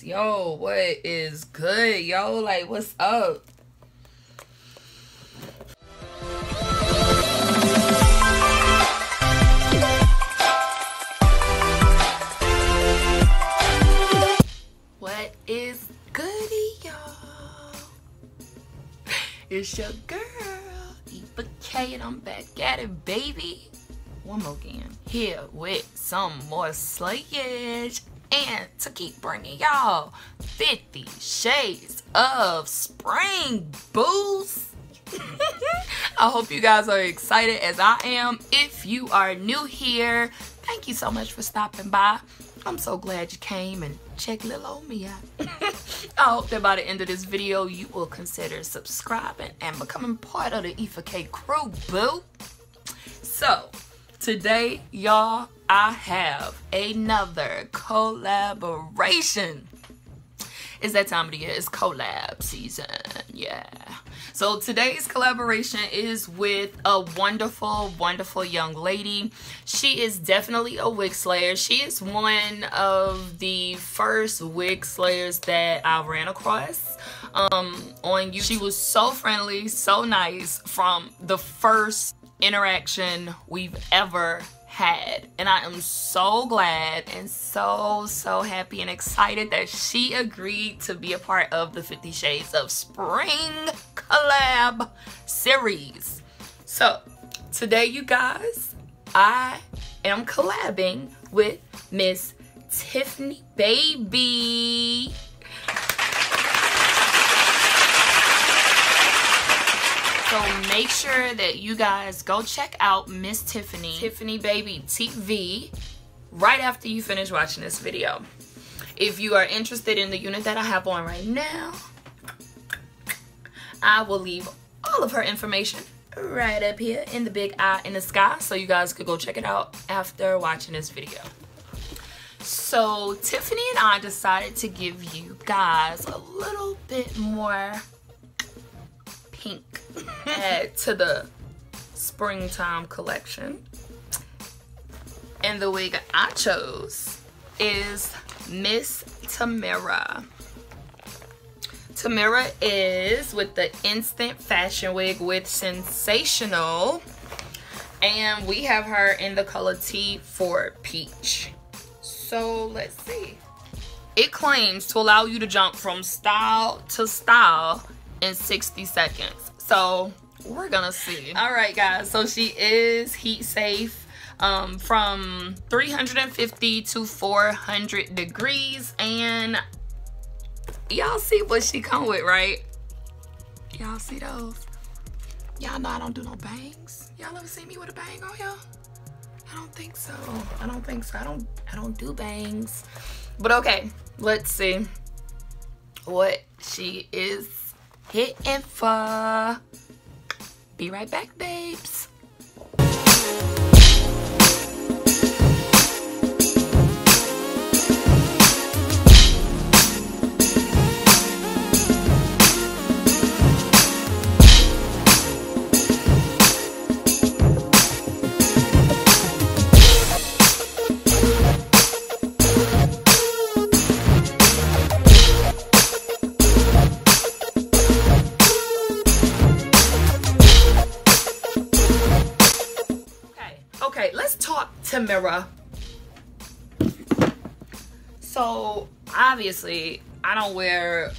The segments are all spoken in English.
Yo, what is good, yo? Like, what's up? What is goody, y'all? It's your girl, IFakcorp, and I'm back at it, baby. One more again. Here with some more slayage. And to keep bringing y'all 50 Shades of Spring Boost. I hope you guys are excited as I am. If you are new here, thank you so much for stopping by. I'm so glad you came and check little old me out. I hope that by the end of this video, you will consider subscribing and becoming part of the ifakcorp crew, boo. So, today, y'all, I have another collaboration. It's that time of the year. It's collab season. Yeah. So today's collaboration is with a wonderful, wonderful young lady. She is definitely a wig slayer. She is one of the first wig slayers that I ran across on YouTube. She was so friendly, so nice from the first interaction we've ever had, and I am so glad and so happy and excited that she agreed to be a part of the 50 Shades of Spring collab series. So today, you guys, I am collabing with Miss Tiffkneebaby. So make sure that you guys go check out Miss Tiffkneebaby TV right after you finish watching this video. If you are interested in the unit that I have on right now, I will leave all of her information right up here in the big eye in the sky, so you guys could go check it out after watching this video. So Tiffany and I decided to give you guys a little bit more pink add to the springtime collection, and the wig I chose is Miss Tamira. Tamira is with the instant fashion wig with Sensational, and we have her in the color T4 Peach. So let's see. It claims to allow you to jump from style to style in 60 seconds. So we're gonna see. All right, guys, so she is heat safe from 350 to 400 degrees, and y'all see what she come with, right? Y'all see those? Y'all know I don't do no bangs. Y'all ever see me with a bang on y'all? I don't think so. I don't think so. I don't do bangs. But okay, let's see what she is hitting for. Be right back, babes. Okay, let's talk Tamira. So obviously I don't wear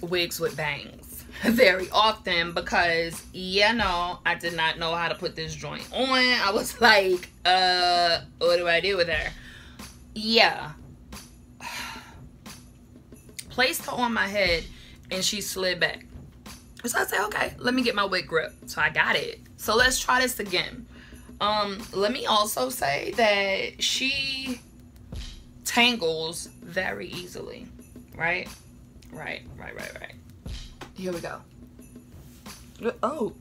wigs with bangs very often because, you know, I did not know how to put this joint on. I was like, what do I do with her? Yeah. Placed her on my head and she slid back. So I said, okay, let me get my wig grip. So I got it. So let's try this again. Let me also say that she tangles very easily, right? Right. Here we go. Oh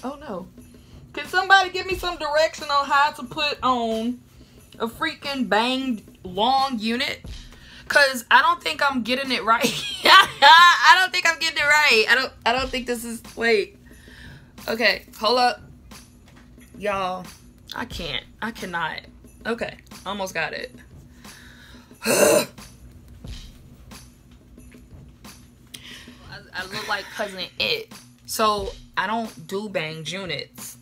no. Can somebody give me some direction on how to put on a freaking banged long unit? Cause I don't think I'm getting it right. I don't think I'm getting it right. I don't think this is, wait. Okay, hold up. Y'all, I cannot. Okay, almost got it. I look like Cousin It. So I don't do bangs units.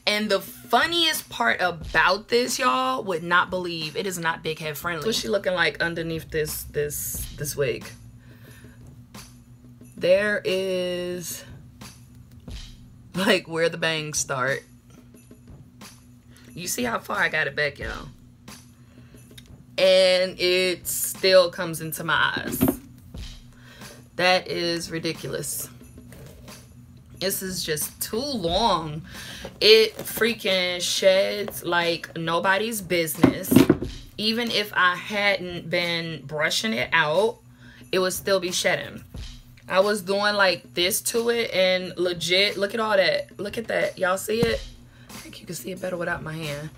And the funniest part about this, y'all would not believe, it is not big head friendly. What's she looking like underneath this wig? There is like where the bangs start. You see how far I got it back, y'all? And it still comes into my eyes. That is ridiculous. This is just too long. It freaking sheds like nobody's business. Even if I hadn't been brushing it out, it would still be shedding. I was doing like this to it and legit, look at all that. Look at that. Y'all see it? I think you can see it better without my hand.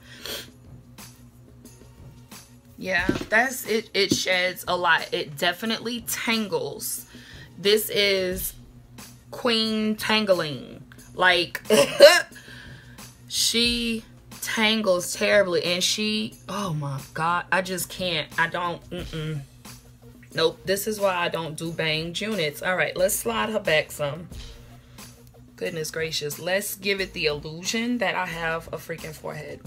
Yeah, that's it. It sheds a lot. It definitely tangles. This is queen tangling. Like, she tangles terribly. And she, oh my God, I just can't. I don't, Nope, this is why I don't do banged units. All right, let's slide her back some. Goodness gracious. Let's give it the illusion that I have a freaking forehead.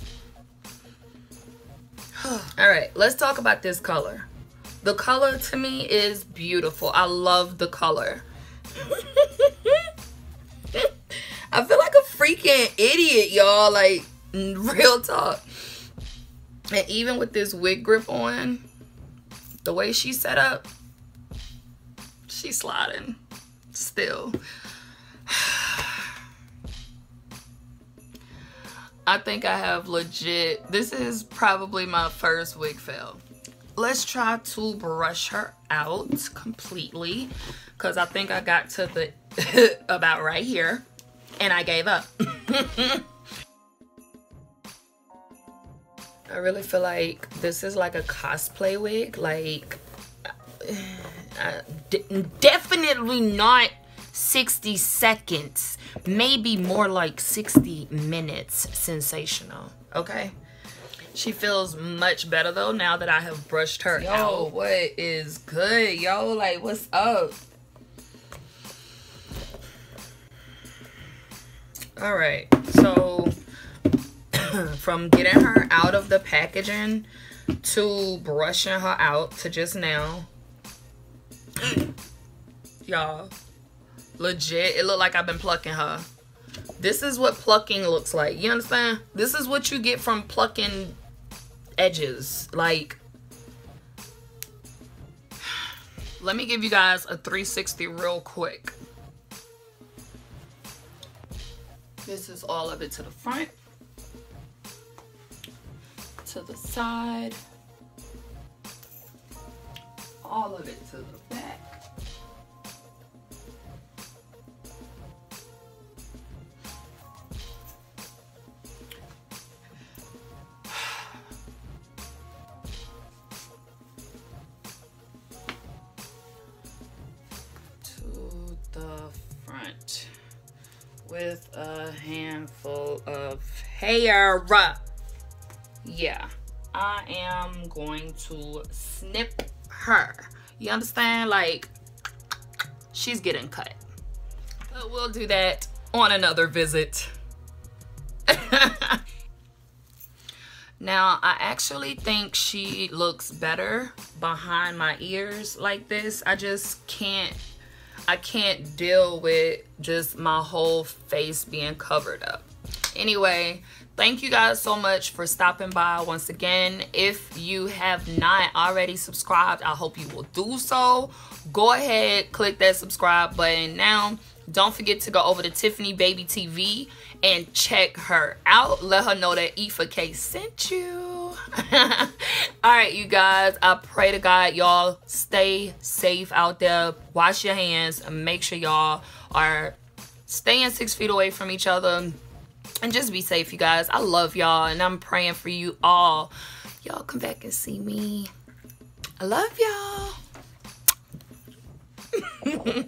All right, let's talk about this color. The color to me is beautiful. I love the color. I feel like a freaking idiot, y'all. Like, real talk. And even with this wig grip on, the way she's set up, she's sliding still. I think I have legit, this is probably my first wig fail. Let's try to brush her out completely, because I think I got to the about right here and I gave up. I really feel like this is like a cosplay wig. Like, definitely not 60 seconds. Maybe more like 60 minutes sensational. Okay? She feels much better though now that I have brushed her out. What is good, yo? Like, what's up? All right, so from getting her out of the packaging to brushing her out to just now, y'all, legit, it looked like I've been plucking her. This is what plucking looks like. You understand? This is what you get from plucking edges. Like, let me give you guys a 360 real quick. This is all of it to the front, to the side, all of it to the back. To the front with a handful of hair. Yeah, I am going to snip her. You understand? Like, she's getting cut. But we'll do that on another visit. Now, I actually think she looks better behind my ears like this. I can't deal with just my whole face being covered up. Anyway, thank you guys so much for stopping by once again. If you have not already subscribed, I hope you will do so. Go ahead, click that subscribe button now. Don't forget to go over to Tiffkneebaby TV and check her out. Let her know that Ifa sent you. Alright, you guys, I pray to God y'all stay safe out there. Wash your hands and make sure y'all are staying 6 feet away from each other. And just be safe, you guys. I love y'all and I'm praying for you all. Y'all come back and see me. I love y'all.